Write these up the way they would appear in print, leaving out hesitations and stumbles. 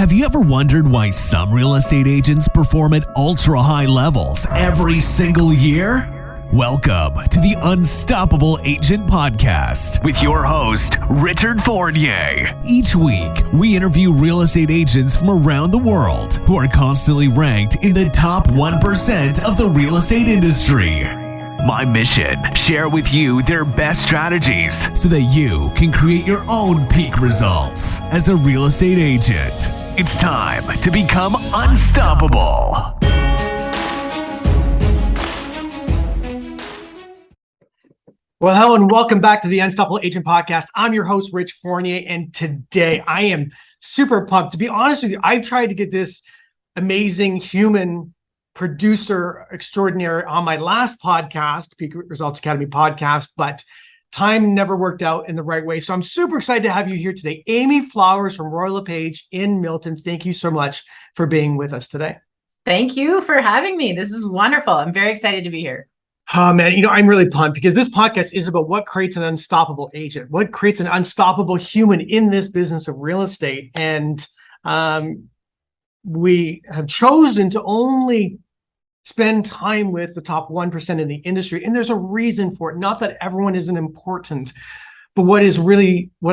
Have you ever wondered why some real estate agents perform at ultra-high levels every single year? Welcome to the Unstoppable Agent Podcast with your host, Richard Fournier. Each week, we interview real estate agents from around the world who are constantly ranked in the top 1% of the real estate industry. My mission, share with you their best strategies so that you can create your own peak results as a real estate agent. It's time to become unstoppable. Well, hello and welcome back to the Unstoppable Agent Podcast. I'm your host, Rich Fournier, and today I am super pumped. To be honest with you, I've tried to get this amazing human producer extraordinary on my last podcast, Peak Results Academy podcast, but time never worked out in the right way. So I'm super excited to have you here today. Amy Flowers from Royal LePage in Milton. Thank you so much for being with us today. Thank you for having me. This is wonderful. I'm very excited to be here. Oh man, I'm really pumped because this podcast is about what creates an unstoppable agent, what creates an unstoppable human in this business of real estate. And we have chosen to only spend time with the top 1% in the industry. And there's a reason for it. Not that everyone isn't important, but what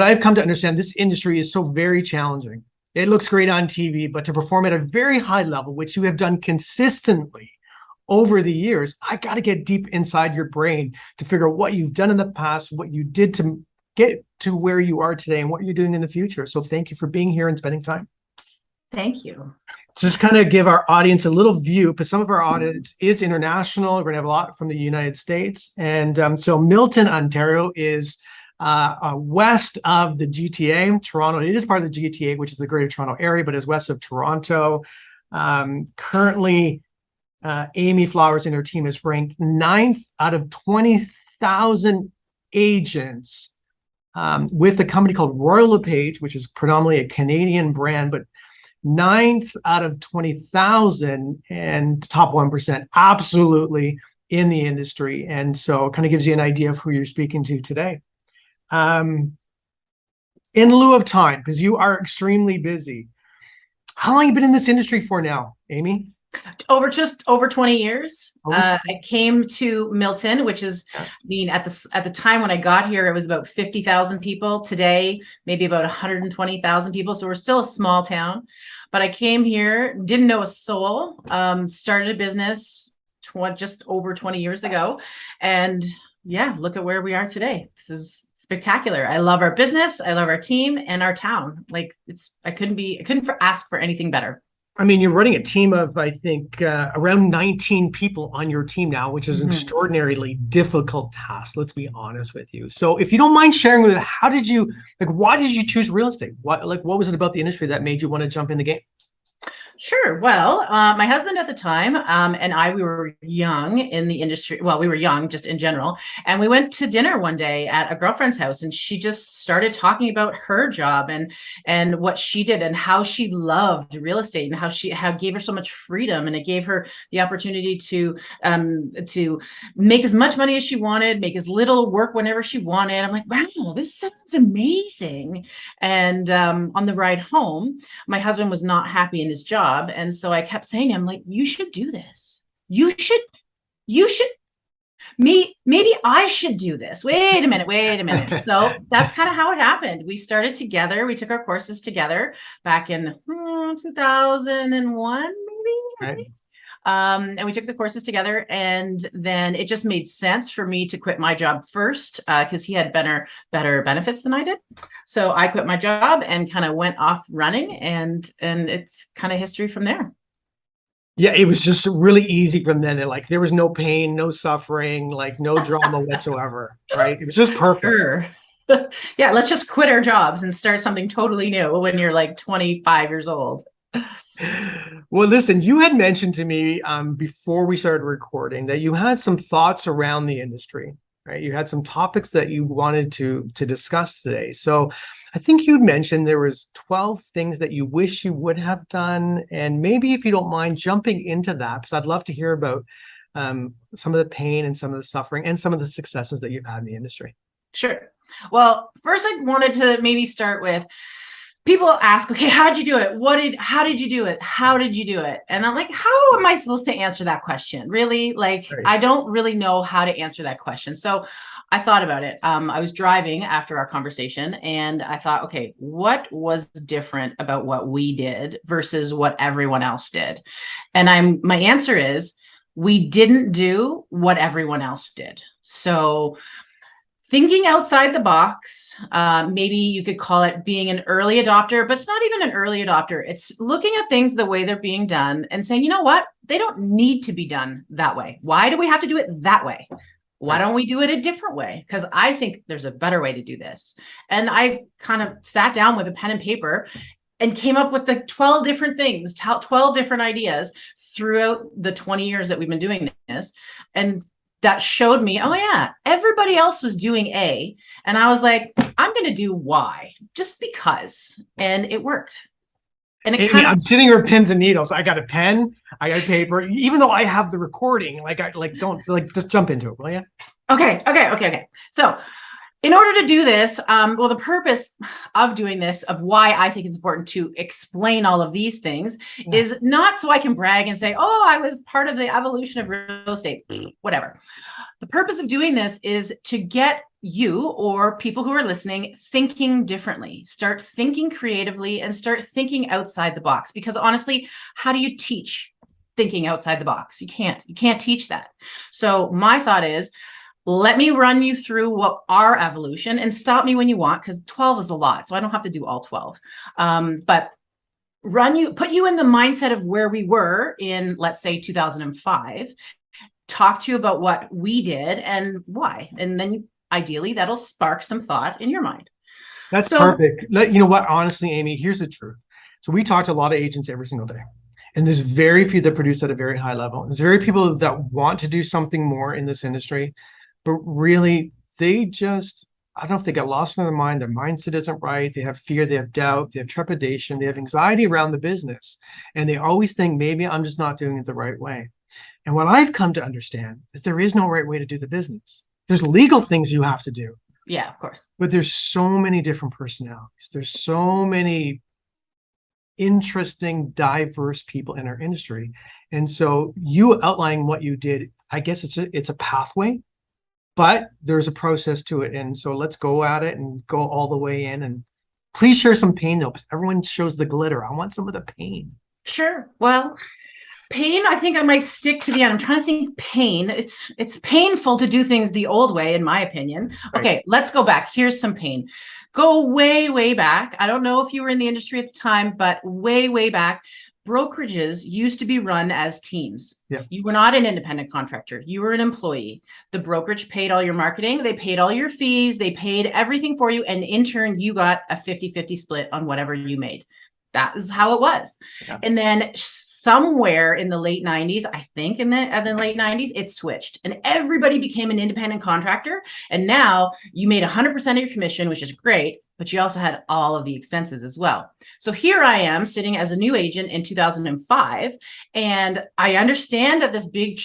I've come to understand, this industry is so very challenging. It looks great on TV, but to perform at a very high level, which you have done consistently over the years, I got to get deep inside your brain to figure out what you've done in the past, what you did to get to where you are today, and what you're doing in the future. So thank you for being here and spending time. Thank you. Just kind of give our audience a little view, because some of our audience is international. We're going to have a lot from the United States. And so Milton, Ontario is west of the GTA, Toronto. It is part of the GTA, which is the Greater Toronto Area, but is west of Toronto. Currently, Amy Flowers and her team is ranked 9th out of 20,000 agents with a company called Royal LePage, which is predominantly a Canadian brand, but 9th out of 20,000 and top 1%, absolutely in the industry. And so it kind of gives you an idea of who you're speaking to today. In lieu of time, because you are extremely busy, how long have you been in this industry for now, Amy? Just over 20 years. I came to Milton, which is, at the time when I got here, it was about 50,000 people. Today, maybe about 120,000 people. So we're still a small town. But I came here, didn't know a soul, started a business just over 20 years ago. And yeah, look at where we are today. This is spectacular. I love our business. I love our team and our town. I couldn't ask for anything better. I mean, you're running a team of, I think, around 19 people on your team now, which is an extraordinarily difficult task. Let's be honest with you. So if you don't mind sharing with us, why did you choose real estate? What was it about the industry that made you want to jump in the game? Sure. Well, my husband at the time and we were young in the industry. Well, we were young just in general. And we went to dinner one day at a girlfriend's house, and she just started talking about her job and what she did and how she loved real estate and how gave her so much freedom. And it gave her the opportunity to make as much money as she wanted, make as little, work whenever she wanted. I'm like, wow, this sounds amazing. And on the ride home, my husband was not happy in his job. And so I kept saying to him, you should do this. You should, maybe I should do this. Wait a minute. So that's kind of how it happened. We started together. We took our courses together back in 2001, maybe. Right. And we took the courses together, and then it just made sense for me to quit my job first because he had better benefits than I did. So I quit my job and kind of went off running, and it's kind of history from there. Yeah, it was just really easy from then. There was no pain, no suffering, no drama whatsoever, right? It was just perfect. Sure. Yeah, let's just quit our jobs and start something totally new when you're 25 years old. Well, listen, you had mentioned to me before we started recording that you had some thoughts around the industry, right? You had some topics that you wanted to discuss today. So I think you'd mentioned there was 12 things that you wish you would have done. And maybe if you don't mind jumping into that, because I'd love to hear about some of the pain and some of the suffering and some of the successes that you've had in the industry. Sure. Well, first I wanted to maybe start with people ask, okay, how'd you do it? How did you do it? How did you do it? And I'm like, how am I supposed to answer that question? Really? Like, Right. I don't really know how to answer that question. So I thought about it. I was driving after our conversation and I thought, okay, what was different about what we did versus what everyone else did? And my answer is we didn't do what everyone else did. So thinking outside the box, maybe you could call it being an early adopter, but it's not even an early adopter. It's looking at things the way they're being done and saying, you know what? They don't need to be done that way. Why do we have to do it that way? Why don't we do it a different way? Because I think there's a better way to do this. And I kind of sat down with a pen and paper and came up with the 12 different things, 12 different ideas throughout the 20 years that we've been doing this. And that showed me, oh yeah, everybody else was doing A. And I was like, I'm going to do Y just because. And it worked. And it I'm sitting here with pins and needles. I got a pen, I got paper, even though I have the recording, just jump into it, will you? Okay. So in order to do this, the purpose of doing this, of why I think it's important to explain all of these things, is not so I can brag and say, oh, I was part of the evolution of real estate, whatever. The purpose of doing this is to get you or people who are listening thinking differently, start thinking creatively and start thinking outside the box. Because honestly, how do you teach thinking outside the box? You can't teach that. So my thought is, let me run you through what our evolution, and stop me when you want, because 12 is a lot. So I don't have to do all 12. But put you in the mindset of where we were in, let's say, 2005, talk to you about what we did and why. And then ideally that'll spark some thought in your mind. That's perfect. You know what? Honestly, Amy, here's the truth. So we talk to a lot of agents every single day. And there's very few that produce at a very high level. There's very people that want to do something more in this industry. But really, I don't know if they got lost in their mind, their mindset isn't right, they have fear, they have doubt, they have trepidation, they have anxiety around the business. And they always think, maybe I'm just not doing it the right way. And what I've come to understand is there is no right way to do the business. There's legal things you have to do. Yeah, of course. But there's so many different personalities. There's so many interesting, diverse people in our industry. And so you outlining what you did, I guess it's a pathway. But there's a process to it. And so let's go at it and go all the way in. And please share some pain, though, because everyone shows the glitter. I want some of the pain. Sure. Well, pain, I think I might stick to the end. I'm trying to think pain. It's painful to do things the old way, in my opinion. Right. Okay, let's go back. Here's some pain. Go way, way back. I don't know if you were in the industry at the time, but way, way back. Brokerages used to be run as teams. Yeah. You were not an independent contractor. You were an employee. The brokerage paid all your marketing. They paid all your fees. They paid everything for you. And in turn, you got a 50-50 split on whatever you made. That is how it was. Yeah. And then somewhere in the late 90s, I think in the late 90s, it switched and everybody became an independent contractor. And now you made 100% of your commission, which is great, but you also had all of the expenses as well. So here I am sitting as a new agent in 2005, and I understand that this big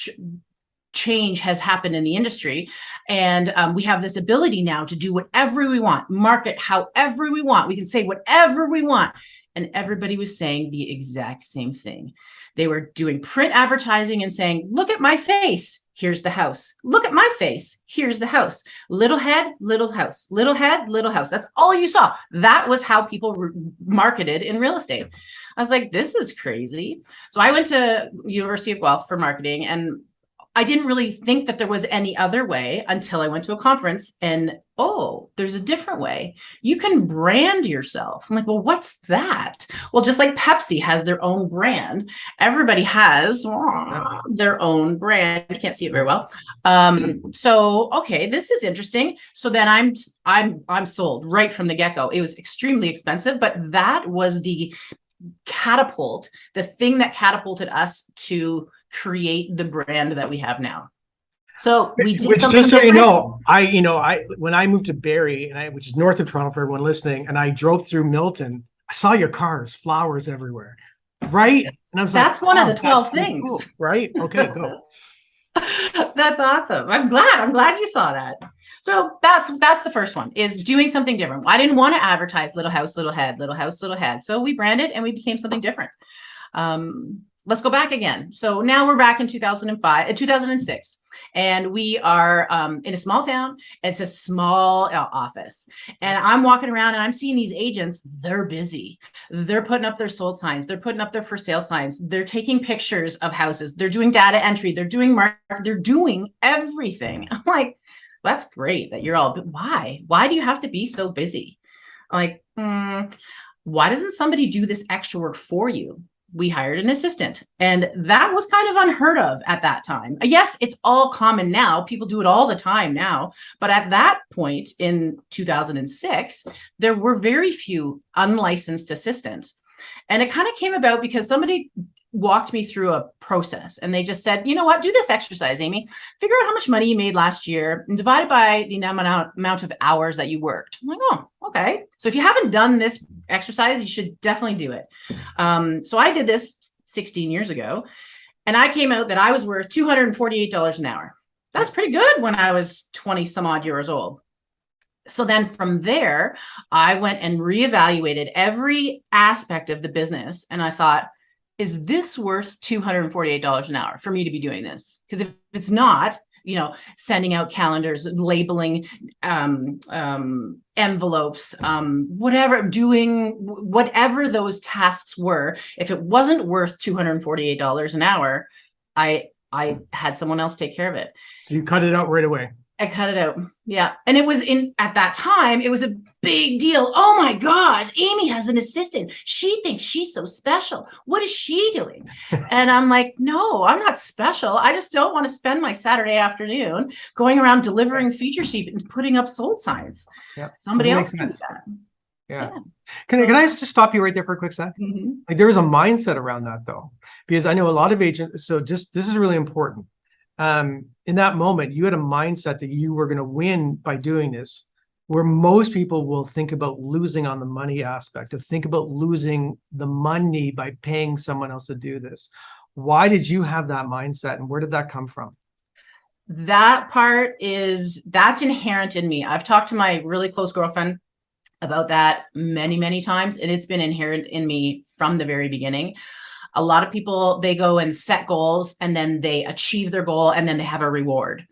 change has happened in the industry, and we have this ability now to do whatever we want, market however we want. We can say whatever we want. And everybody was saying the exact same thing. They were doing print advertising and saying, look at my face. Here's the house. Look at my face. Here's the house. Little head, little house. Little head, little house. That's all you saw. That was how people marketed in real estate. I was like, this is crazy. So I went to University of Guelph for marketing, and I didn't really think that there was any other way until I went to a conference and, oh, there's a different way. You can brand yourself. I'm like, well, what's that? Well, just like Pepsi has their own brand, everybody has their own brand. You can't see it very well. So, okay, this is interesting. So then I'm sold right from the get-go. It was extremely expensive, but that was the catapult, the thing that catapulted us to create the brand that we have now. So we did something just so you know, I when I moved to Barrie, which is north of Toronto for everyone listening, and I drove through Milton, I saw your cars, flowers everywhere, right? And I was that's like, one of the 12 things, cool, right? Okay, go. That's awesome. I'm glad you saw that. So that's the first one, is doing something different. I didn't want to advertise little house, little head, little house, little head. So we branded and we became something different. Let's go back again. So now we're back in 2006, and we are in a small town. It's a small office, and I'm walking around and I'm seeing these agents. They're busy. They're putting up their sold signs. They're putting up their for sale signs. They're taking pictures of houses. They're doing data entry. They're doing they're doing everything. I'm like, that's great that you're all, but why? Why do you have to be so busy? I'm like, why doesn't somebody do this extra work for you? We hired an assistant, and that was kind of unheard of at that time. Yes, it's all common now. People do it all the time now. But at that point in 2006, there were very few unlicensed assistants. And it kind of came about because somebody walked me through a process, and they just said, you know what, do this exercise, Amy. Figure out how much money you made last year and divide it by the amount of hours that you worked. I'm like, oh, okay. So if you haven't done this exercise, you should definitely do it. So I did this 16 years ago, and I came out that I was worth $248 an hour. That's pretty good when I was 20 some odd years old. So then from there, I went and reevaluated every aspect of the business. And I thought, is this worth $248 an hour for me to be doing this? Because if it's not, sending out calendars, labeling envelopes, doing whatever those tasks were, if it wasn't worth $248 an hour, I had someone else take care of it. So you cut it out right away. I cut it out. Yeah. And it was at that time, it was a big deal. Oh my God, Amy has an assistant. She thinks she's so special. What is she doing? And I'm like, no, I'm not special. I just don't want to spend my Saturday afternoon going around delivering feature sheet and putting up sold signs. Yep. Somebody else can do that. Yeah. Can I just stop you right there for a quick sec? Mm-hmm. Like, there is a mindset around that though, because I know a lot of agents. So this is really important. In that moment, you had a mindset that you were going to win by doing this, where most people will think about losing on the money aspect, to think about losing the money by paying someone else to do this. Why did you have that mindset, and where did that come from? That part that's inherent in me. I've talked to my really close girlfriend about that many, many times, and it's been inherent in me from the very beginning. A lot of people, they go and set goals, and then they achieve their goal, and then they have a reward.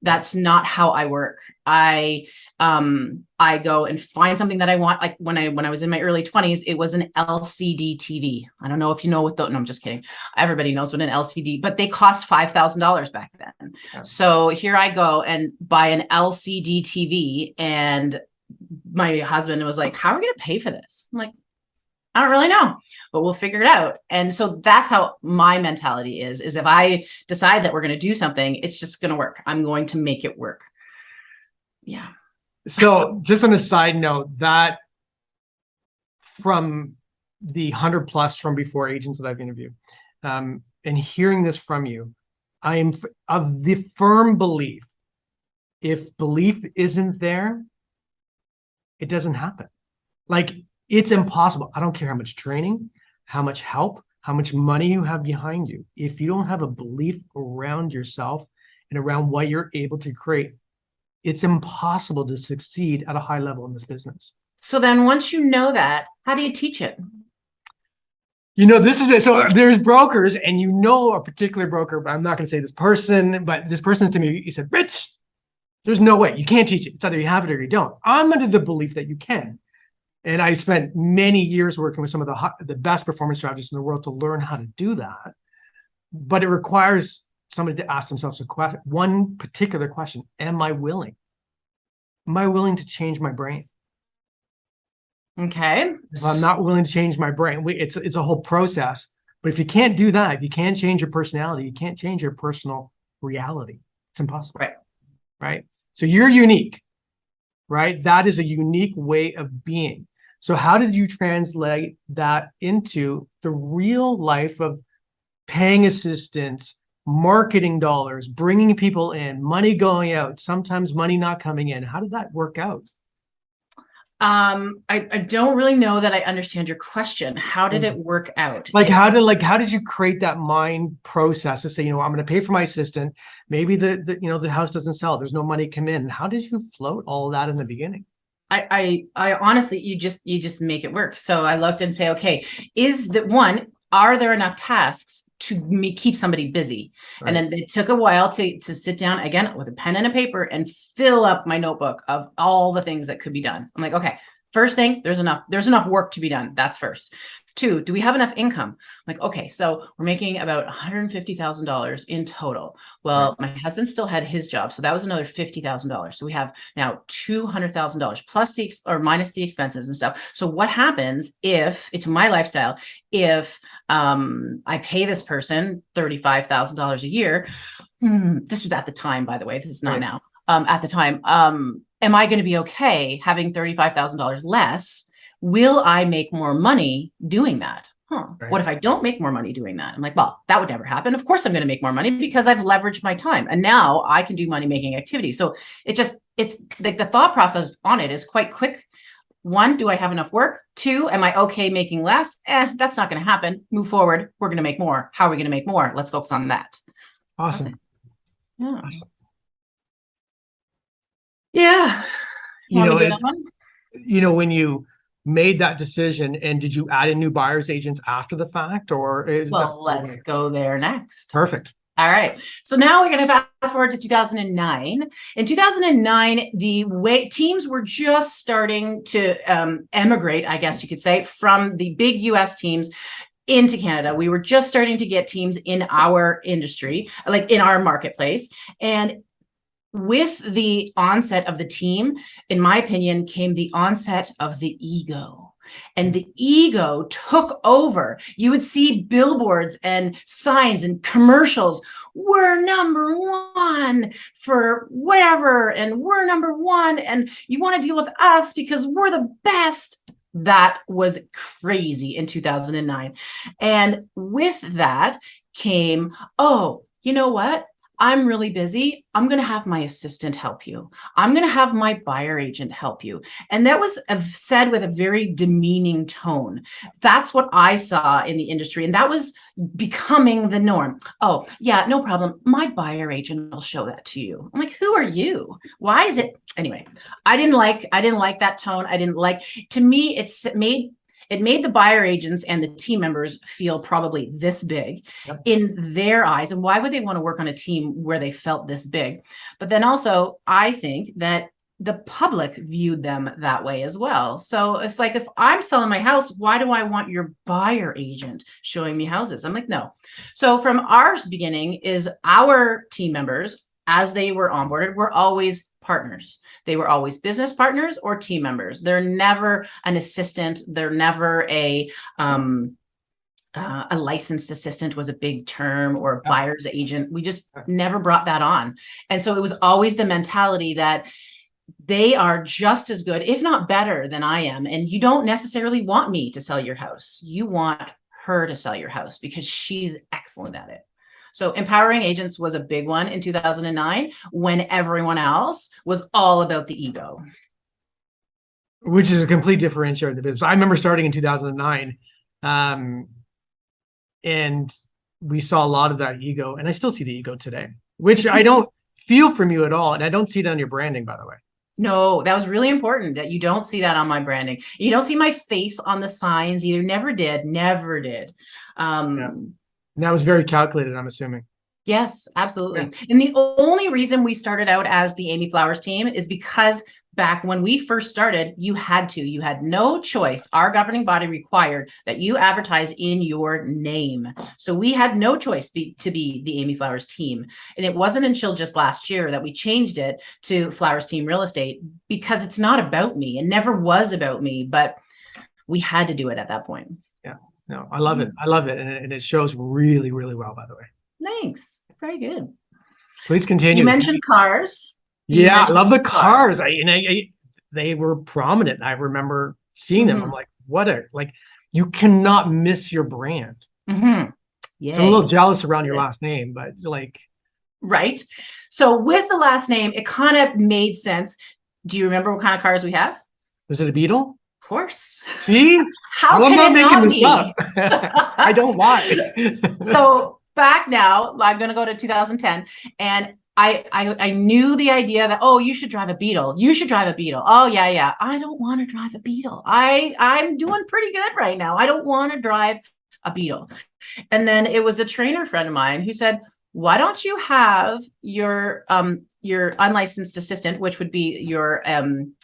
That's not how I work. I go and find something that I want. Like when I was in my early 20s, it was an LCD TV. I don't know if you know what no, I'm just kidding. Everybody knows what an LCD, but they cost $5,000 back then. Yeah. So here I go and buy an LCD TV, and my husband was like, how are we going to pay for this? I'm like, I don't really know, but we'll figure it out. And so that's how my mentality is if I decide that we're going to do something, it's just going to work. I'm going to make it work. Yeah. So just on a side note, that from the 100 plus from before agents that I've interviewed, and hearing this from you, I am of the firm belief, if belief isn't there, it doesn't happen. Like, it's impossible. I don't care how much training, how much help, how much money you have behind you. If you don't have a belief around yourself and around what you're able to create, it's impossible to succeed at a high level in this business. So then once you know that, how do you teach it? So there's brokers, and a particular broker, but I'm not going to say this person, but this person to me, he said, Rich, there's no way. You can't teach it. It's either you have it or you don't. I'm under the belief that you can. And I spent many years working with some of the best performance strategists in the world to learn how to do that. But it requires somebody to ask themselves one particular question: am I willing? Am I willing to change my brain? Okay. If I'm not willing to change my brain, it's a whole process. But if you can't do that, if you can't change your personality, you can't change your personal reality. It's impossible. Right? So you're unique, right? That is a unique way of being. So how did you translate that into the real life of paying assistants, marketing dollars, bringing people in, money going out, sometimes money not coming in? How did that work out? I don't really know that I understand your question. How did it work out? How did you create that mind process to say, I'm going to pay for my assistant. Maybe the house doesn't sell. There's no money come in. How did you float all of that in the beginning? I honestly, you just make it work. So I looked and say, okay, are there enough tasks to keep somebody busy? Right. And then it took a while to sit down again with a pen and a paper and fill up my notebook of all the things that could be done. I'm like, okay, first thing, there's enough work to be done. That's first. 2, do we have enough income? Like, okay, so we're making about $150,000 in total. Well, my husband still had his job, so that was another $50,000. So we have now $200,000 plus minus the expenses and stuff. So what happens if it's my lifestyle? If I pay this person $35,000 a year, this was at the time, by the way, this is not now. At the time, am I going to be okay having $35,000 less? Will I make more money doing that? Right. What if I don't make more money doing that? I'm like, well, that would never happen. Of course I'm going to make more money because I've leveraged my time and now I can do money making activities. So it's like the thought process on it is quite quick. 1, do I have enough work? 2, am I okay making less? That's not going to happen. Move forward. We're going to make more. How are we going to make more? Let's focus on that. Awesome. Yeah. Awesome. Yeah. When you made that decision, and did you add in new buyer's agents after the fact, or let's go there next. Perfect. All right. So now we're going to fast forward to 2009. In 2009, the teams were just starting to emigrate, I guess you could say, from the big US teams into Canada. We were just starting to get teams in our industry, like in our marketplace. And with the onset of the team, in my opinion, came the onset of the ego. And the ego took over. You would see billboards and signs and commercials. We're number 1 for whatever, and we're number 1, and you want to deal with us because we're the best. That was crazy in 2009. And with that came, oh, you know what? I'm really busy. I'm going to have my assistant help you. I'm going to have my buyer agent help you. And that was said with a very demeaning tone. That's what I saw in the industry. And that was becoming the norm. Oh, yeah, no problem. My buyer agent will show that to you. I'm like, who are you? Why is it? Anyway, I didn't like that tone. To me, it made the buyer agents and the team members feel probably this big in their eyes. And why would they want to work on a team where they felt this big? But then also, I think that the public viewed them that way as well. So it's like, if I'm selling my house, why do I want your buyer agent showing me houses? I'm like, no. So from our beginning is our team members, as they were onboarded, were always partners. They were always business partners or team members. They're never an assistant. They're never a licensed assistant was a big term, or a buyer's agent. We just never brought that on. And so it was always the mentality that they are just as good, if not better than I am. And you don't necessarily want me to sell your house. You want her to sell your house because she's excellent at it. So empowering agents was a big one in 2009 when everyone else was all about the ego. Which is a complete differentiator in the business. I remember starting in 2009 and we saw a lot of that ego, and I still see the ego today, which I don't feel from you at all. And I don't see it on your branding, by the way. No, that was really important that you don't see that on my branding. You don't see my face on the signs either. Never did. And that was very calculated, I'm assuming. Yes, absolutely. Yeah. And the only reason we started out as the Amy Flowers team is because back when we first started, you had no choice. Our governing body required that you advertise in your name. So we had no choice to be the Amy Flowers team. And it wasn't until just last year that we changed it to Flowers Team Real Estate, because it's not about me. It never was about me, but we had to do it at that point. No, I love it. And it shows really, really well, by the way. Thanks. Very good. Please continue. You mentioned cars. I love the cars. They were prominent. I remember seeing them. I'm like, you cannot miss your brand. Mm-hmm. Yeah. I'm a little jealous around your last name, but right. So with the last name, it kind of made sense. Do you remember what kind of cars we have? Was it a beetle? Of course. See? How I'm can not it making not this be? up. I don't lie. So back now, I'm going to go to 2010, and I knew the idea that, oh, you should drive a Beetle. You should drive a Beetle. Oh yeah. I don't want to drive a Beetle. I'm doing pretty good right now. I don't want to drive a Beetle. And then it was a trainer friend of mine who said, why don't you have your unlicensed assistant, which would be your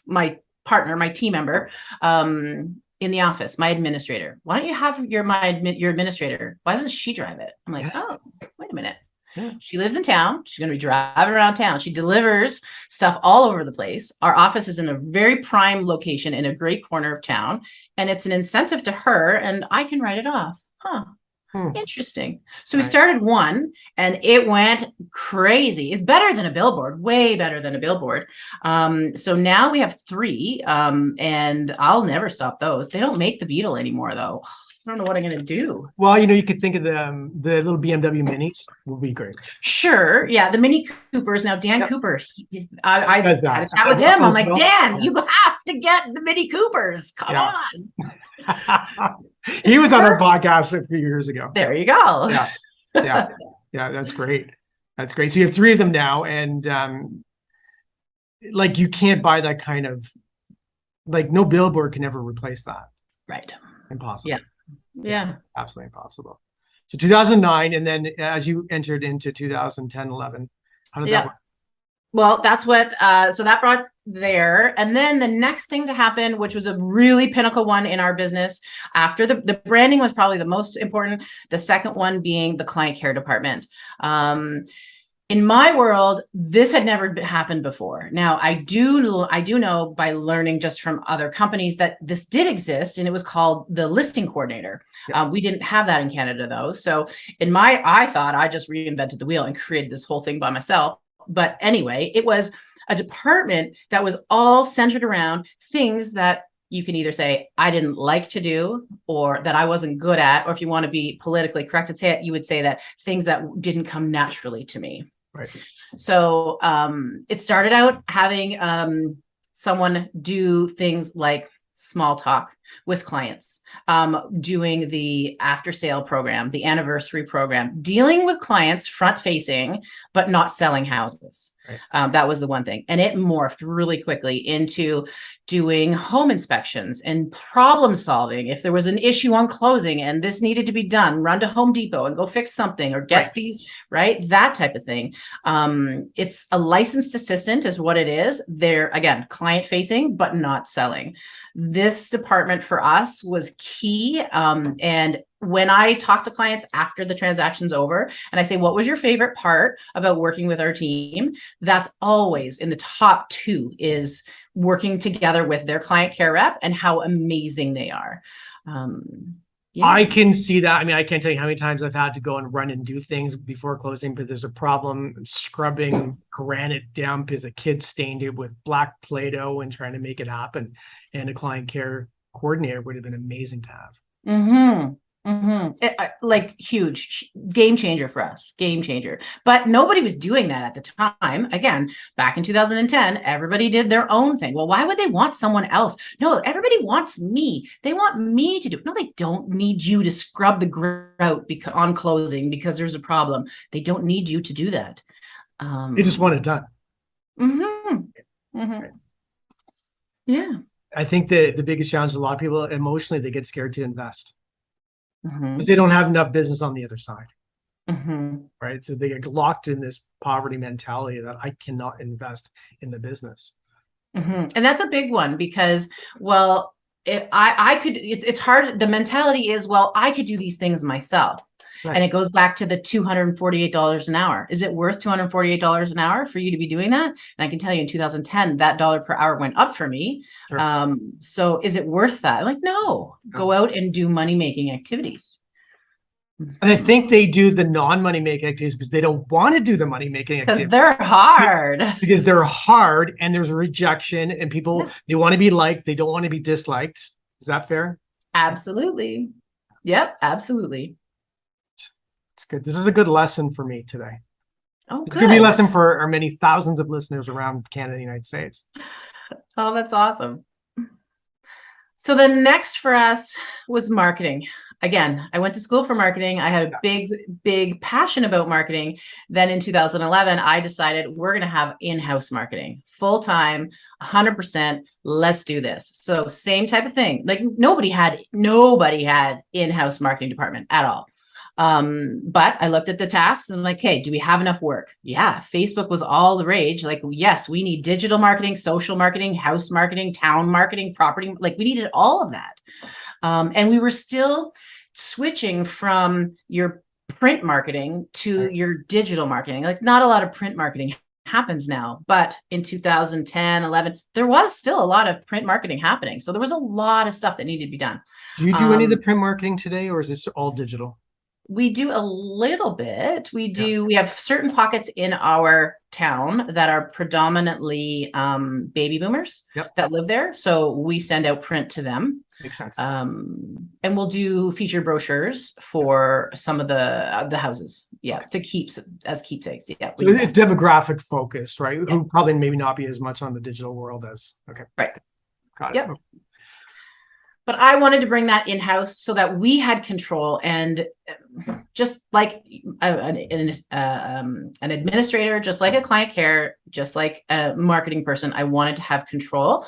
my partner, my team member, in the office, my administrator. Why don't you have your administrator? Why doesn't she drive it? I'm like, oh, wait a minute. Yeah. She lives in town. She's going to be driving around town. She delivers stuff all over the place. Our office is in a very prime location in a great corner of town, and it's an incentive to her, and I can write it off. Huh. Interesting. So we started one, and it went crazy. It's better than a billboard, way better than a billboard. So now we have 3, and I'll never stop those. They don't make the Beetle anymore, though. I don't know what I'm going to do. Well, you could think of the little BMW minis will be great. Sure. Yeah. The Mini Coopers. Now, Dan Cooper, I had a chat with him. I'm like, Dan, you have to get the Mini Coopers. Come on. He was on our podcast a few years ago. There you go. Yeah. That's great. That's great. So you have 3 of them now, and like you can't buy that kind of, like, no billboard can ever replace that. Right. Impossible. Yeah. Absolutely impossible. So 2009, and then as you entered into 2010, 11, how did that work? Well, that's what, so that brought there. And then the next thing to happen, which was a really pinnacle one in our business, after the branding was probably the most important. The second one being the client care department. In my world, this had never happened before. Now, I do know by learning just from other companies that this did exist, and it was called the listing coordinator. We didn't have that in Canada, though. So I thought I just reinvented the wheel and created this whole thing by myself. But anyway, it was a department that was all centered around things that you can either say I didn't like to do, or that I wasn't good at, or if you want to be politically correct and say it, you would say that things that didn't come naturally to me. Right. So it started out having someone do things like small talk with clients, doing the after sale program, the anniversary program, dealing with clients front facing, but not selling houses. Right. That was the one thing. And it morphed really quickly into doing home inspections and problem solving. If there was an issue on closing and this needed to be done, run to Home Depot and go fix something, or get that type of thing. It's a licensed assistant is what it is. They're, again, client facing, but not selling. This department for us was key. And when I talk to clients after the transaction's over and I say, what was your favorite part about working with our team? That's always in the top 2 is working together with their client care rep and how amazing they are. I can see that. I mean, I can't tell you how many times I've had to go and run and do things before closing, but there's a problem scrubbing granite down because a kid stained it with black Play-Doh and trying to make it happen. And a client care coordinator would have been amazing to have. Mm-hmm. Like huge game changer for us, game changer. But nobody was doing that at the time. Again, back in 2010, everybody did their own thing. Well, why would they want someone else? No, everybody wants me. They want me to do it. No, they don't need you to scrub the grout on closing because there's a problem. They don't need you to do that. They just want it done. Yeah. I think the biggest challenge, a lot of people emotionally, they get scared to invest. But they don't have enough business on the other side. Right. So they get locked in this poverty mentality that I cannot invest in the business. And that's a big one because, well, if I could, it's hard. The mentality is, well, I could do these things myself. Right. And it goes back to the $248 an hour. Is it worth $248 an hour for you to be doing that? And I can tell you in 2010, that dollar per hour went up for me. Sure. So is it worth that? Like, no, go out and do money-making activities. And I think they do the non-money making activities because they don't want to do the money making activities. Because they're hard. Because they're hard and there's rejection and people, they want to be liked. They don't want to be disliked. Is that fair? Absolutely. Yep, absolutely. It's good. This is a good lesson for me today. Oh, it's going to be a lesson for our many thousands of listeners around Canada and the United States. Oh, that's awesome. So the next for us was marketing. Again, I went to school for marketing. I had a big passion about marketing. Then in 2011, I decided we're going to have in-house marketing, full-time, 100%. Let's do this. So same type of thing. Like nobody had in-house marketing department at all. But I looked at the tasks and I'm like, hey, do we have enough work? Yeah. Facebook was all the rage. Like, yes, we need digital marketing, social marketing, house marketing, town marketing, property. Like we needed all of that. And we were still switching from your print marketing to your digital marketing. Like not a lot of print marketing happens now, but in 2010, 11, there was still a lot of print marketing happening. So there was a lot of stuff that needed to be done. Do you do any of the print marketing today, or is this all digital? We do a little bit. We have certain pockets in our town that are predominantly baby boomers that live there. So we send out print to them. Makes sense. And we'll do feature brochures for some of the houses. Yeah. To keep as keepsakes. Yeah. So it's demographic focused, right? Who probably maybe not be as much on the digital world as, Right. Got it. Yep. But I wanted to bring that in-house so that we had control, and just like an administrator, just like a client care, just like a marketing person, I wanted to have control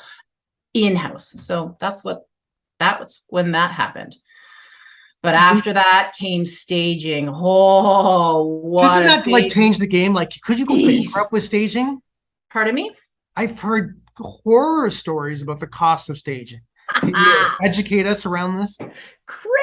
in-house. So that was when that happened. But after that came staging. Oh, doesn't that like change the game? Like, could you go bankrupt with staging? Pardon me? I've heard horror stories about the cost of staging. Can you educate us around this? Crazy.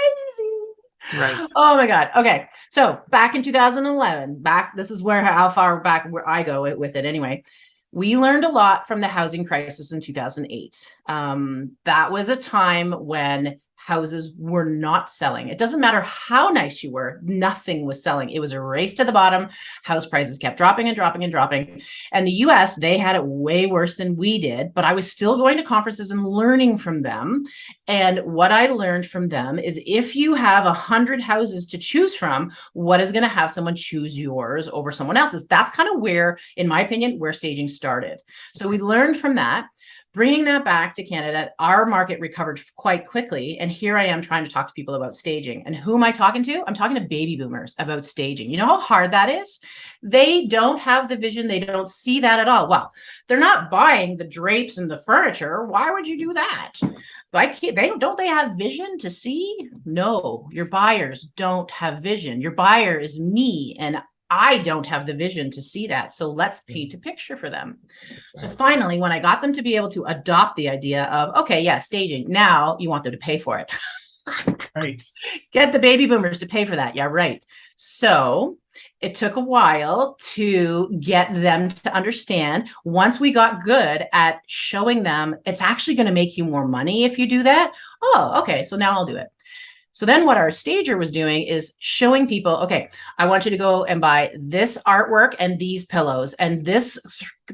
Right. Oh my God. Okay. So back in 2011, this is how far back where I go with it anyway. We learned a lot from the housing crisis in 2008. That was a time when houses were not selling. It doesn't matter how nice you were, nothing was selling. It was a race to the bottom. House prices kept dropping and dropping and dropping. And the US, they had it way worse than we did, but I was still going to conferences and learning from them. And what I learned from them is if you have 100 houses to choose from, what is going to have someone choose yours over someone else's? That's kind of where, in my opinion, where staging started. So we learned from that. Bringing that back to Canada, our market recovered quite quickly. And here I am trying to talk to people about staging. And who am I talking to? I'm talking to baby boomers about staging. You know how hard that is? They don't have the vision. They don't see that at all. Well, they're not buying the drapes and the furniture. Why would you do that? Don't they have vision to see? No, your buyers don't have vision. Your buyer is me, and I don't have the vision to see that. So let's paint a picture for them. Right. So finally, when I got them to be able to adopt the idea of, okay, yeah, staging, now you want them to pay for it. Right. Get the baby boomers to pay for that. Yeah, right. So it took a while to get them to understand. Once we got good at showing them, it's actually going to make you more money if you do that. Oh, okay. So now I'll do it. So then what our stager was doing is showing people, okay, I want you to go and buy this artwork and these pillows and this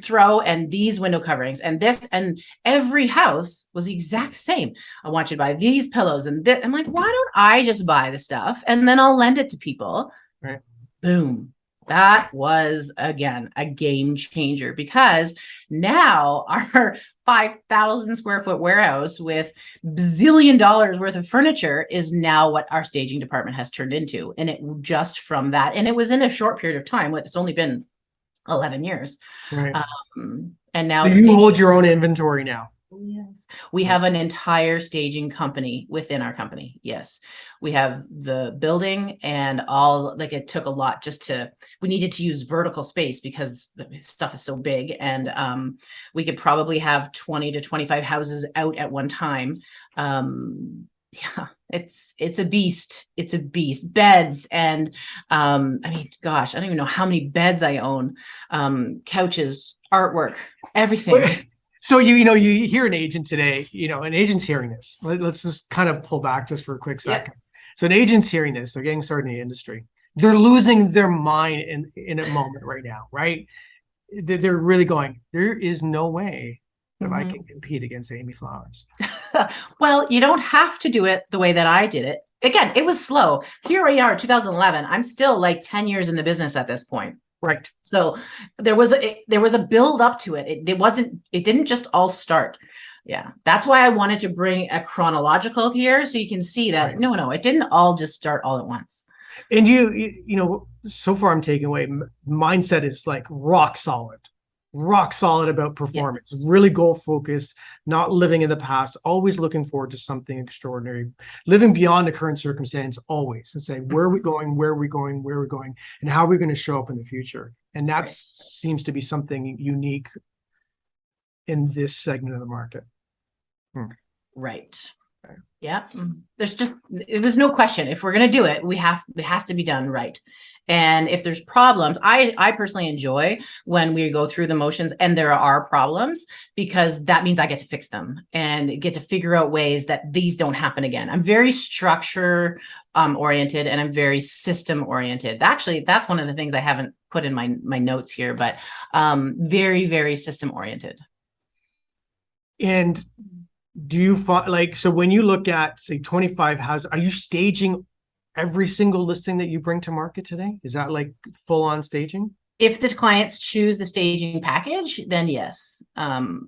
throw and these window coverings and this, and every house was the exact same. I want you to buy these pillows and this. I'm like, why don't I just buy the stuff and then I'll lend it to people? Right. Boom. That was, again, a game changer, because now our 5,000 square foot warehouse with bazillion dollars worth of furniture is now what our staging department has turned into. And it just from that, and it was in a short period of time. It's only been 11 years. Right. And now you hold your own inventory now. Yes. We have an entire staging company within our company. Yes. We have the building and all, like it took a lot we needed to use vertical space because the stuff is so big, and we could probably have 20 to 25 houses out at one time. Yeah, it's a beast. It's a beast. Beds and I mean, gosh, I don't even know how many beds I own. Couches, artwork, everything. So you hear an agent today, an agent's hearing this. Let's just kind of pull back just for a quick second. Yeah. So an agent's hearing this, they're getting started in the industry. They're losing their mind in a moment right now, right? They're really going, there is no way that I can compete against Amy Flowers. Well, you don't have to do it the way that I did it. Again, it was slow. Here we are, 2011. I'm still like 10 years in the business at this point. Right. So there was a build up to it. It didn't just all start. Yeah. That's why I wanted to bring a chronological here so you can see that Right. no, it didn't all just start all at once. And you know, so far I'm taking away mindset is like rock solid about performance, really goal focused, not living in the past, always looking forward to something extraordinary, living beyond the current circumstance always, and say, where are we going, and how are we going to show up in the future? And that seems to be something unique in this segment of the market. Right. Yeah. It was no question. If we're going to do it, it has to be done right. And if there's problems, I personally enjoy when we go through the motions and there are problems, because that means I get to fix them and get to figure out ways that these don't happen again. I'm very structure oriented, and I'm very system oriented. Actually, that's one of the things I haven't put in my notes here, but very, very system oriented. And do you find, like, so when you look at, say, 25 houses, are you staging every single listing that you bring to market today? Is that like full on staging? If the clients choose the staging package, then yes.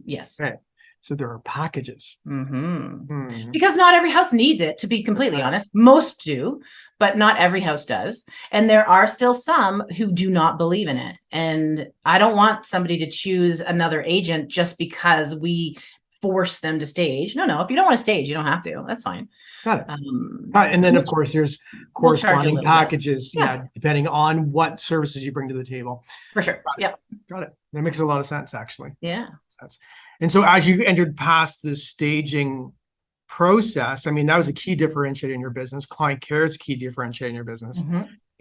Yes. Right. So there are packages. Because not every house needs it, to be completely honest. Most do, but not every house does. And there are still some who do not believe in it. And I don't want somebody to choose another agent just because we force them to stage. No, if you don't want to stage, you don't have to. That's fine. Got it. And then, of course, there's corresponding packages, depending on what services you bring to the table. For sure. Got it. That makes a lot of sense, actually. Yeah. And so as you entered past the staging process, I mean, that was a key differentiator in your business. Client care is a key differentiator in your business.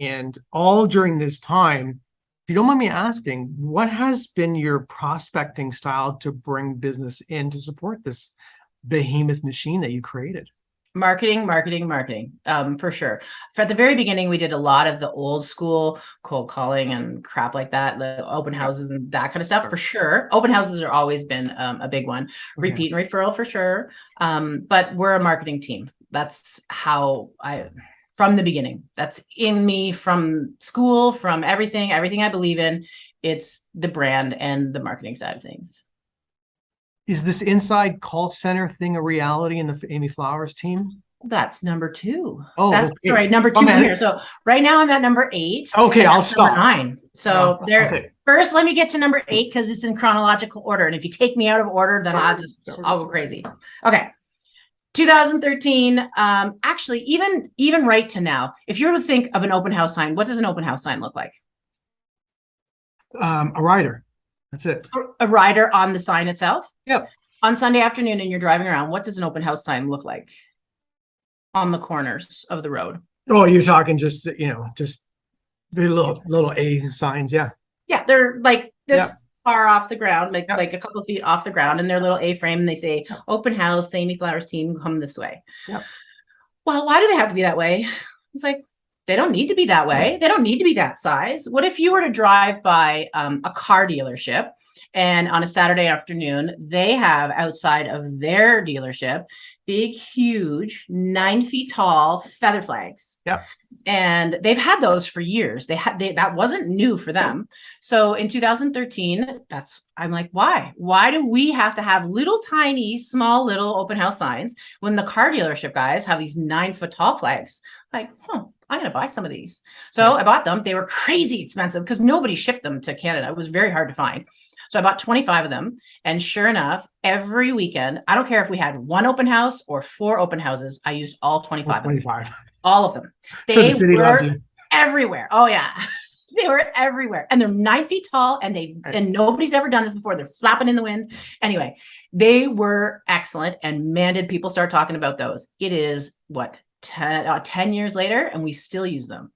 And all during this time, if you don't mind me asking, what has been your prospecting style to bring business in to support this behemoth machine that you created? Marketing, for sure. At the very beginning, we did a lot of the old school cold calling and crap like that, the open houses and that kind of stuff, for sure. Open houses have always been a big one. Repeat and referral, for sure. But we're a marketing team. That's how from the beginning, that's in me, from school, from everything I believe in. It's the brand and the marketing side of things. Is this inside call center thing a reality in the Amy Flowers team? That's number 2. Oh, that's sorry, number 2 here. So right now I'm at number 8. Okay, I'll stop. Number 9. So first, let me get to number 8 because it's in chronological order. And if you take me out of order, then I'll go crazy. Okay. 2013. Actually, even right to now, if you were to think of an open house sign, what does an open house sign look like? A rider. That's it. A rider on the sign itself? Yep. On Sunday afternoon and you're driving around, what does an open house sign look like on the corners of the road? Oh, you're talking just the little A signs. Yeah. Yeah. They're like this far off the ground, like a couple of feet off the ground, and they're little A-frame, and they say open house, Amy Flowers team, come this way. Yep. Well, why do they have to be that way? It's like, they don't need to be that way. They don't need to be that size. What if you were to drive by a car dealership, and on a Saturday afternoon, they have outside of their dealership big, huge, 9 feet tall feather flags. Yep. And they've had those for years. That wasn't new for them. So in 2013, I'm like, why? Why do we have to have little tiny, small, little open house signs when the car dealership guys have these 9 foot tall flags? Like, I'm going to buy some of these. So I bought them. They were crazy expensive because nobody shipped them to Canada. It was very hard to find. So I bought 25 of them. And sure enough, every weekend, I don't care if we had 1 open house or 4 open houses, I used all 25. 25. All of them. They were everywhere. Oh, yeah. They were everywhere. And they're 9 feet tall, and and nobody's ever done this before. They're flapping in the wind. Anyway, they were excellent. And man, did people start talking about those. It is 10 years later, and we still use them.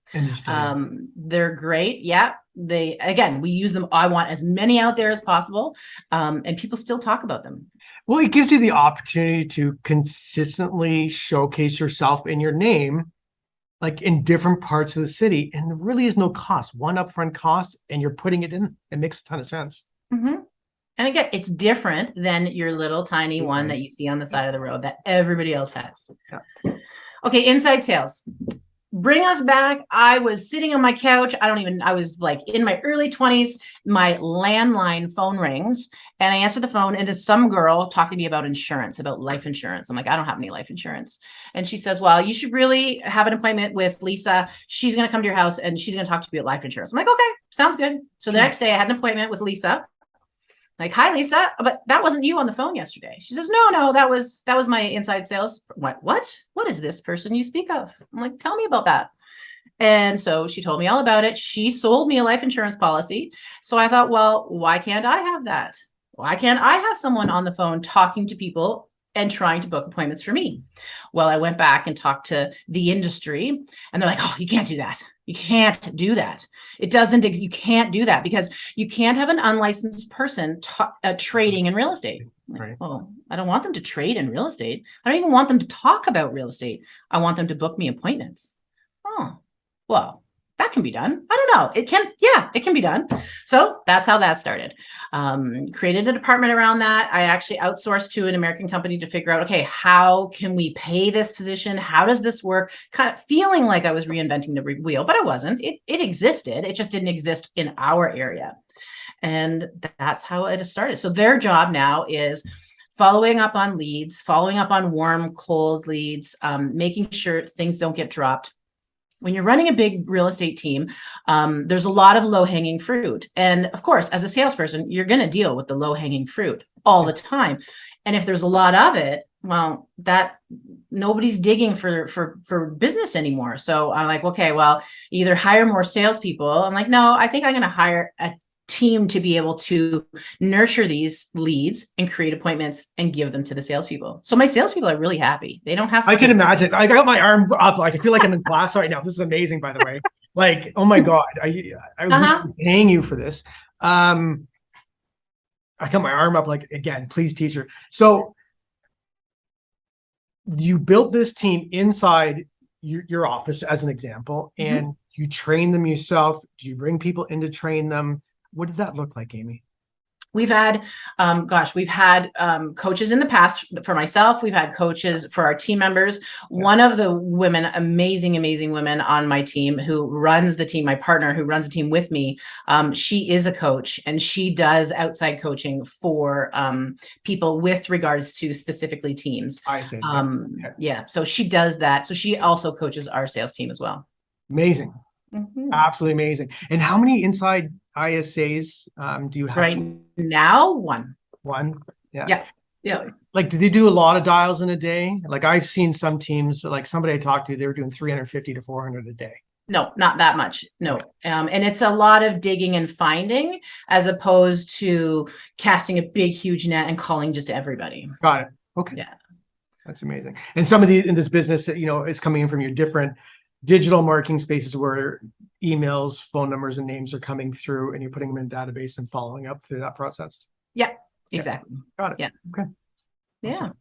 They're great. Yeah. We use them. I want as many out there as possible. And people still talk about them. Well, it gives you the opportunity to consistently showcase yourself in your name, like in different parts of the city. And there really is no cost, one upfront cost, and you're putting it in. It makes a ton of sense. Mm-hmm. And again, it's different than your little tiny one that you see on the side of the road that everybody else has. Yeah. Okay, inside sales. bring us back. I was sitting on my couch. I was like in my early 20s. My landline phone rings and I answer the phone and it's some girl talking to me about insurance, about life insurance. I'm like, I don't have any life insurance. And she says, well, you should really have an appointment with Lisa. She's going to come to your house and she's going to talk to you about life insurance. I'm like, okay, sounds good. So the next day I had an appointment with Lisa. Like, hi, Lisa, but that wasn't you on the phone yesterday. She says, no, that was my inside sales. What is this person you speak of? I'm like, tell me about that. And so she told me all about it. She sold me a life insurance policy. So I thought, well, why can't I have that? Why can't I have someone on the phone talking to people and trying to book appointments for me? Well, I went back and talked to the industry and they're like, oh, you can't do that. You can't do that. You can't do that because you can't have an unlicensed person trading in real estate. Like, Right. well, I don't want them to trade in real estate. I don't even want them to talk about real estate. I want them to book me appointments. Oh, well, that can be done. I don't know. It can be done. So that's how that started. Created a department around that. I actually outsourced to an American company to figure out, okay, how can we pay this position? How does this work? Kind of feeling like I was reinventing the wheel, but I wasn't. It existed. It just didn't exist in our area. And that's how it started. So their job now is following up on leads, following up on warm, cold leads, making sure things don't get dropped. When you're running a big real estate team, there's a lot of low-hanging fruit. And of course, as a salesperson, you're going to deal with the low-hanging fruit all the time. And if there's a lot of it, well, that nobody's digging for business anymore. So I'm like, okay, well, either hire more salespeople. I'm like, no, I think I'm going to hire a team to be able to nurture these leads and create appointments and give them to the salespeople. So my salespeople are really happy. They don't have to. I can imagine. I got my arm up. Like, I feel like I'm in class right now. This is amazing, by the way. Like, oh my God. I wish I'm paying you for this. I got my arm up, like, again, please, teacher. So you built this team inside your office as an example, and you train them yourself. Do you bring people in to train them? What did that look like, Amy? We've had, coaches in the past for myself. We've had coaches for our team members. Yeah. One of the women, amazing women on my team who runs the team, my partner who runs the team with me, she is a coach and she does outside coaching for people with regards to specifically teams. I see. Yeah, so she does that. So she also coaches our sales team as well. Amazing. Absolutely amazing. And how many inside ISAs do you have? Right now, one. Yeah. Like, do they do a lot of dials in a day? Like, I've seen some teams, like somebody I talked to, they were doing 350 to 400 a day. No, not that much. No. And it's a lot of digging and finding as opposed to casting a big, huge net and calling just everybody. Got it. Okay. Yeah. That's amazing. And some of the in this business, is coming in from your different digital marketing spaces where emails, phone numbers, and names are coming through, and you're putting them in a database and following up through that process. Yeah, exactly. Got it. Yeah. Okay. Awesome. Yeah.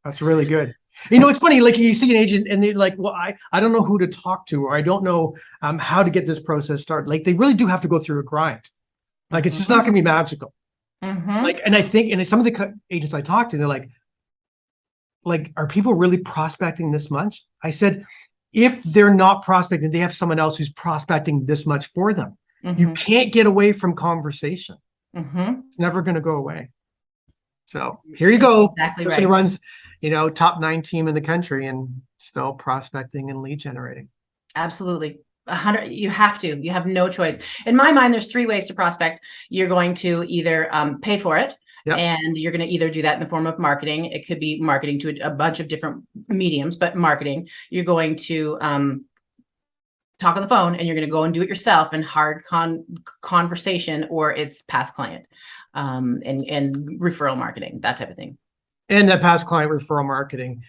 That's really good. It's funny, like you see an agent and they're like, well, I don't know who to talk to, or I don't know how to get this process started. Like, they really do have to go through a grind. Like, it's just not going to be magical. Like, and I think, and some of the agents I talk to, they're like, are people really prospecting this much? I said, if they're not prospecting, they have someone else who's prospecting this much for them. You can't get away from conversation. It's never going to go away. So here you go. Exactly Person right. who runs, top 9 team in the country and still prospecting and lead generating. Absolutely. 100. You have to. You have no choice. In my mind, there's 3 ways to prospect. You're going to either pay for it. Yep. And you're going to either do that in the form of marketing. It could be marketing to a bunch of different mediums, but marketing. You're going to talk on the phone, and you're going to go and do it yourself in hard conversation, or it's past client and referral marketing, that type of thing. And that past client referral marketing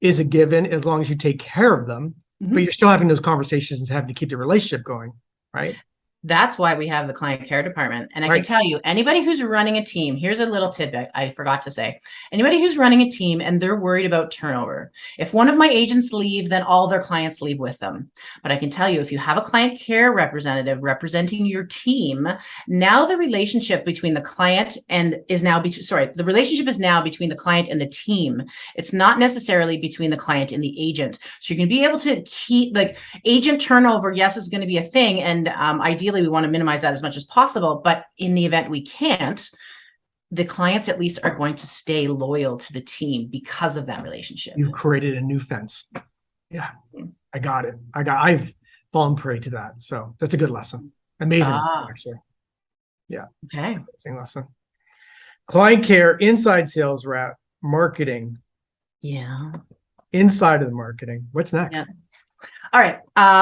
is a given as long as you take care of them, but you're still having those conversations and having to keep the relationship going, right? That's why we have the client care department. And I Right. can tell you, anybody who's running a team, here's a little tidbit I forgot to say. Anybody who's running a team and they're worried about turnover, if one of my agents leave, then all their clients leave with them. But I can tell you, if you have a client care representative representing your team, now the relationship between the client and is now the relationship is now between the client and the team. It's not necessarily between the client and the agent. So you're going to be able to keep, like, agent turnover, yes, is going to be a thing. And ideally, we want to minimize that as much as possible. But in the event we can't, the clients at least are going to stay loyal to the team because of that relationship. You've created a new fence. Yeah, I got it. I've fallen prey to that. So that's a good lesson. Amazing lesson, actually. Yeah. Okay. Amazing lesson. Client care, inside sales rep, marketing. Yeah. Inside of the marketing. What's next? Yeah. All right.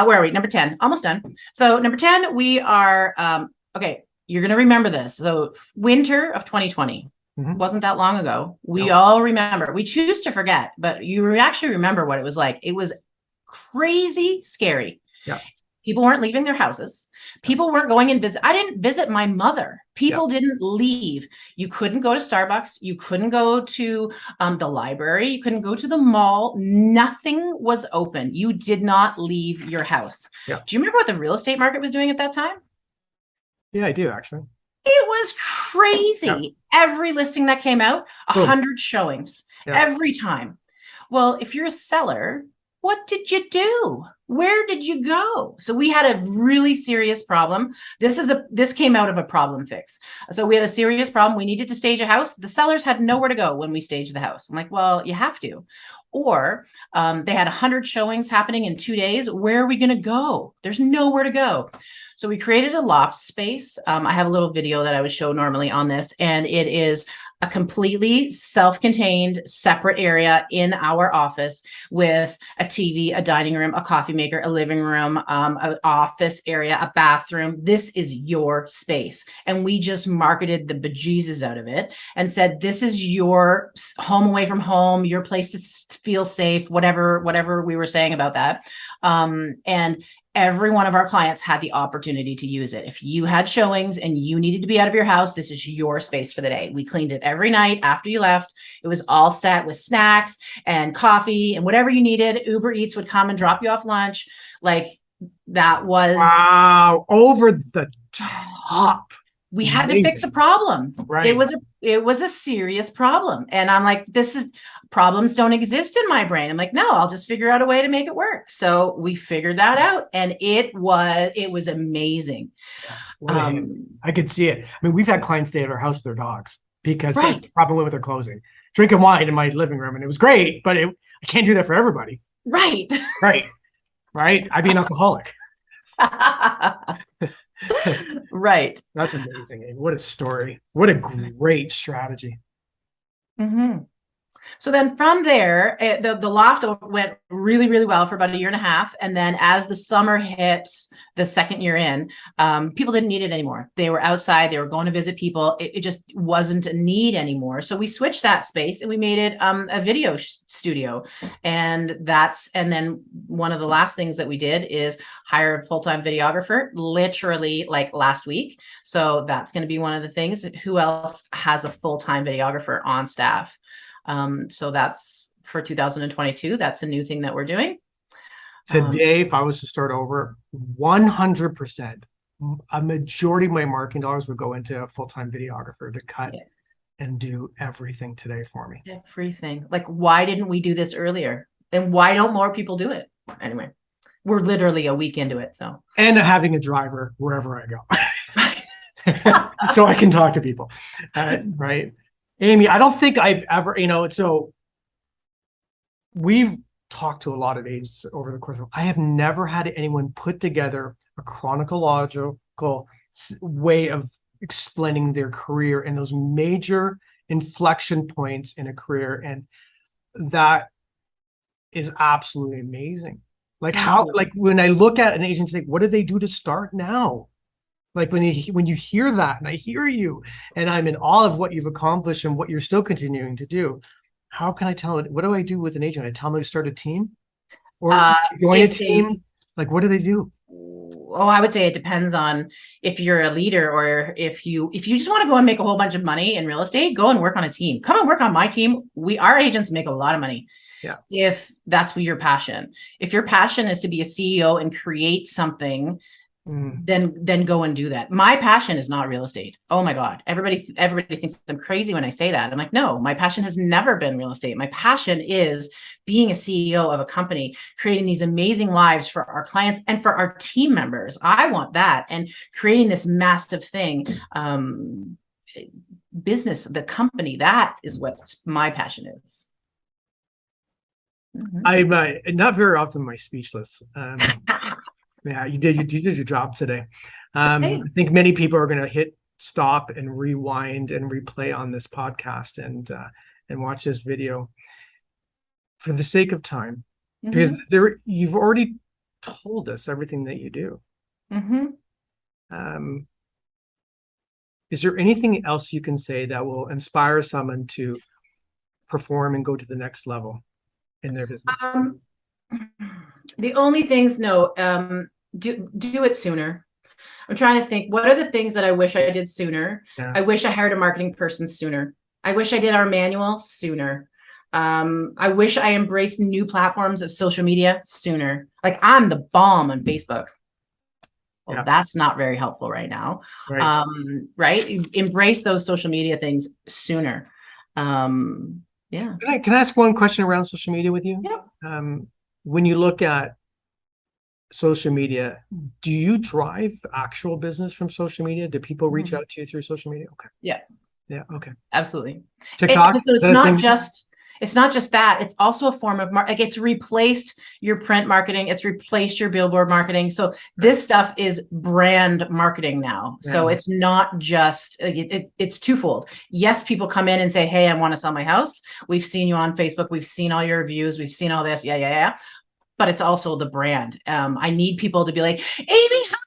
Where are we? Number 10, almost done. So number 10, we are, okay, you're going to remember this. So winter of 2020 wasn't that long ago. We all remember. We choose to forget, but you actually remember what it was like. It was crazy scary. Yeah. People weren't leaving their houses. People weren't going and visit. I didn't visit my mother. People didn't leave. You couldn't go to Starbucks. You couldn't go to the library. You couldn't go to the mall. Nothing was open. You did not leave your house. Yeah. Do you remember what the real estate market was doing at that time? Yeah, I do, actually. It was crazy. Yeah. Every listing that came out, 100 showings every time. Well, if you're a seller, what did you do? Where did you go? So we had a really serious problem. This came out of a problem fix. So we had a serious problem. We needed to stage a house. The sellers had nowhere to go when we staged the house. I'm like, well, you have to. Or they had 100 showings happening in 2 days. Where are we going to go? There's nowhere to go. So we created a loft space. I have a little video that I would show normally on this, and it is a completely self-contained separate area in our office with a TV, a dining room, a coffee maker, a living room, an office area, a bathroom. This is your space. And we just marketed the bejesus out of it and said, this is your home away from home, your place to feel safe, whatever we were saying about that. And every one of our clients had the opportunity to use it. If you had showings and you needed to be out of your house, this is your space for the day. We cleaned it every night after you left. It was all set with snacks and coffee and whatever you needed. Uber Eats would come and drop you off lunch. Like, that was over the top. We had to fix a problem. Right. It was a serious problem. And I'm like, problems don't exist in my brain. I'm like, no, I'll just figure out a way to make it work. So we figured that out, and it was amazing. I could see it. I mean, we've had clients stay at our house with their dogs because the problem with their closing, drinking wine in my living room. And it was great, but I can't do that for everybody. Right. Right. I'd be an alcoholic. Right. That's amazing. Amy. What a story. What a great strategy. Mm-hmm. So then from there, the loft went really, really well for about 1.5 years. And then as the summer hit, the second year in, people didn't need it anymore. They were outside. They were going to visit people. It just wasn't a need anymore. So we switched that space and we made it a video studio. And then one of the last things that we did is hire a full-time videographer, literally like last week. So that's going to be one of the things. Who else has a full-time videographer on staff? So that's for 2022. That's a new thing that we're doing. Today, if I was to start over, 100%, a majority of my marketing dollars would go into a full-time videographer to cut and do everything today for me. Everything. Like, why didn't we do this earlier? And why don't more people do it? Anyway, we're literally a week into it. So, and having a driver wherever I go, so I can talk to people, right? Amy, I don't think I've ever, so we've talked to a lot of agents over the course of, I have never had anyone put together a chronological way of explaining their career and those major inflection points in a career. And that is absolutely amazing. Like when I look at an agent, like, what did they do to start now? Like when you hear that, and I hear you, and I'm in awe of what you've accomplished and what you're still continuing to do. How can I tell it? What do I do with an agent? I tell them to start a team or join a team. Like, what do they do? I would say it depends on if you're a leader or if you just want to go and make a whole bunch of money in real estate, go and work on a team. Come and work on my team. Our agents make a lot of money. Yeah. If that's what your passion. If your passion is to be a CEO and create something, then go and do that. My passion is not real estate. Oh my God. Everybody thinks I'm crazy when I say that. I'm like, no, my passion has never been real estate. My passion is being a CEO of a company, creating these amazing lives for our clients and for our team members. I want that. And creating this massive thing, business, the company, that is what my passion is. I'm not very often am I speechless. Yeah, you did your job today. I think many people are going to hit stop and rewind and replay on this podcast and watch this video for the sake of time, because you've already told us everything that you do. Is there anything else you can say that will inspire someone to perform and go to the next level in their business? The only things, do it sooner. I'm trying to think, what are the things that I wish I did sooner? Yeah. I wish I hired a marketing person sooner. I wish I did our manual sooner. I wish I embraced new platforms of social media sooner. Like, I'm the bomb on Facebook. Well, that's not very helpful right now. Right. Right? Embrace those social media things sooner. Yeah. Can I ask one question around social media with you? Yeah. When you look at social media, do you drive actual business from social media? Do people reach out to you through social media? Okay. Yeah. Yeah. Okay. Absolutely. TikTok. So it's not just that. It's also a form of like, it's replaced your print marketing. It's replaced your billboard marketing. So this stuff is brand marketing now. Yeah. So it's not just, it's twofold. Yes, people come in and say, hey, I want to sell my house. We've seen you on Facebook. We've seen all your reviews. We've seen all this. Yeah. But it's also the brand. I need people to be like, Amy, hi.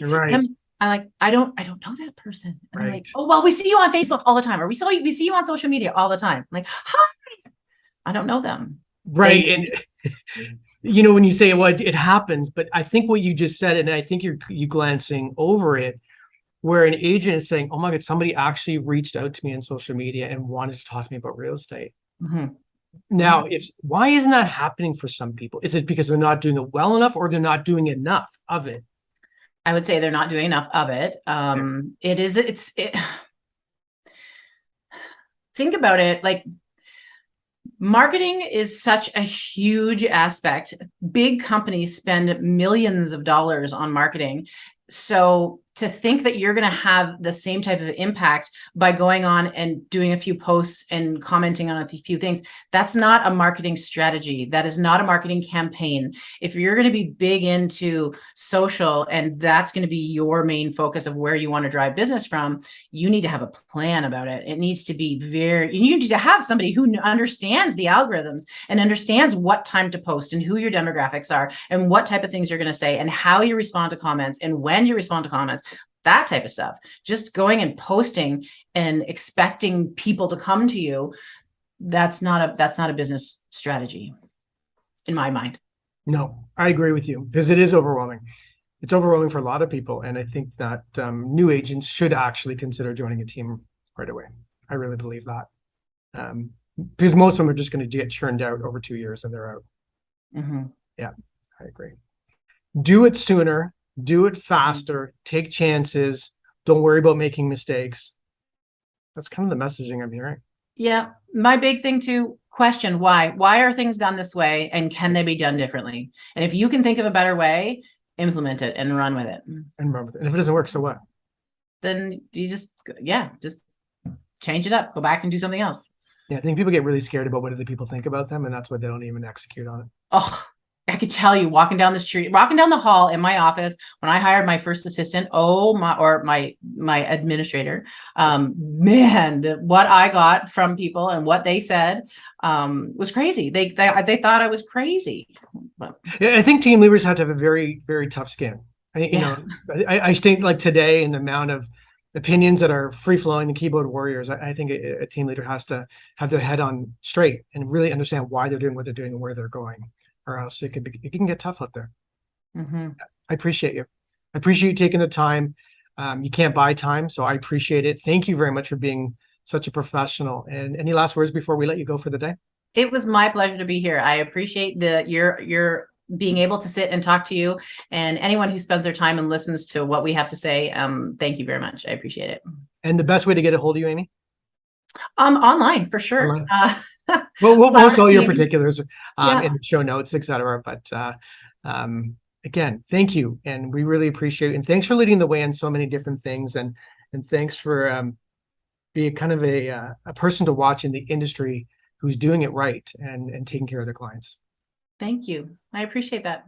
Right. And I'm like, I don't know that person. And Right. I'm like, oh, well, we see you on Facebook all the time, or we see you on social media all the time. I'm like, hi. I don't know them. Right. And when you say, well, it happens, but I think what you just said, and I think you glancing over it, where an agent is saying, oh my God, somebody actually reached out to me on social media and wanted to talk to me about real estate. Now, why isn't that happening for some people? Is it because they're not doing it well enough, or they're not doing enough of it? I would say they're not doing enough of it. Think about it. Like, marketing is such a huge aspect. Big companies spend millions of dollars on marketing. So to think that you're going to have the same type of impact by going on and doing a few posts and commenting on a few things, that's not a marketing strategy. That is not a marketing campaign. If you're going to be big into social and that's going to be your main focus of where you want to drive business from, you need to have a plan about it. It needs to be you need to have somebody who understands the algorithms and understands what time to post and who your demographics are and what type of things you're going to say and how you respond to comments and when you respond to comments. That type of stuff. Just going and posting and expecting people to come to you, that's not a business strategy in my mind. No, I agree with you, because it is overwhelming. It's overwhelming for a lot of people. And I think that new agents should actually consider joining a team right away. I really believe that. Because most of them are just going to get churned out over 2 years and they're out. Yeah, I agree. Do it sooner. Do it faster, take chances, don't worry about making mistakes. That's kind of the messaging I'm hearing. Yeah. My big thing too, question why. Why are things done this way and can they be done differently? And if you can think of a better way, implement it and run with it. And if it doesn't work, so what? Then you just change it up, go back and do something else. Yeah, I think people get really scared about what other people think about them, and that's why they don't even execute on it. Oh, I could tell you, walking down the hall in my office when I hired my first assistant, my administrator, what I got from people and what they said was crazy. They thought I was crazy. Yeah, I think team leaders have to have a very, very tough skin. I think like today, in the amount of opinions that are free flowing, the keyboard warriors, I think a team leader has to have their head on straight and really understand why they're doing what they're doing and where they're going. Or else it can get tough out there. I appreciate you. I appreciate you taking the time. You can't buy time, so I appreciate it. Thank you very much for being such a professional. And any last words before we let you go for the day? It was my pleasure to be here. I appreciate your being able to sit and talk to you, and anyone who spends their time and listens to what we have to say. Thank you very much. I appreciate it. And the best way to get a hold of you, Amy? Online for sure. Online. We'll post all your particulars in the show notes, etc. But again, thank you, and we really appreciate it. And thanks for leading the way in so many different things, and thanks for being kind of a person to watch in the industry who's doing it right and taking care of their clients. Thank you. I appreciate that.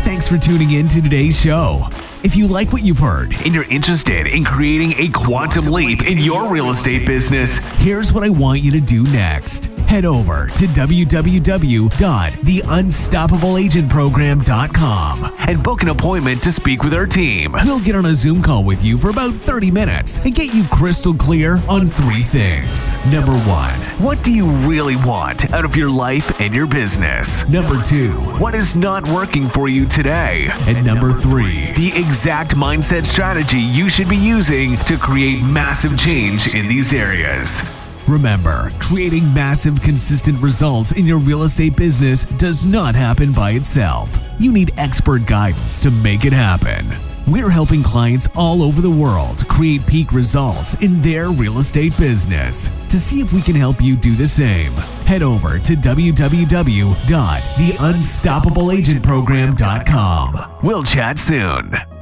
Thanks for tuning in to today's show. If you like what you've heard and you're interested in creating a quantum leap in your real estate business, here's what I want you to do next. Head over to www.theunstoppableagentprogram.com and book an appointment to speak with our team. We'll get on a Zoom call with you for about 30 minutes and get you crystal clear on 3 things. Number 1, what do you really want out of your life and your business? Number 2, what is not working for you today? And number 3, the exact mindset strategy you should be using to create massive change in these areas. Remember, creating massive, consistent results in your real estate business does not happen by itself. You need expert guidance to make it happen. We're helping clients all over the world create peak results in their real estate business. To see if we can help you do the same, head over to www.theunstoppableagentprogram.com. We'll chat soon.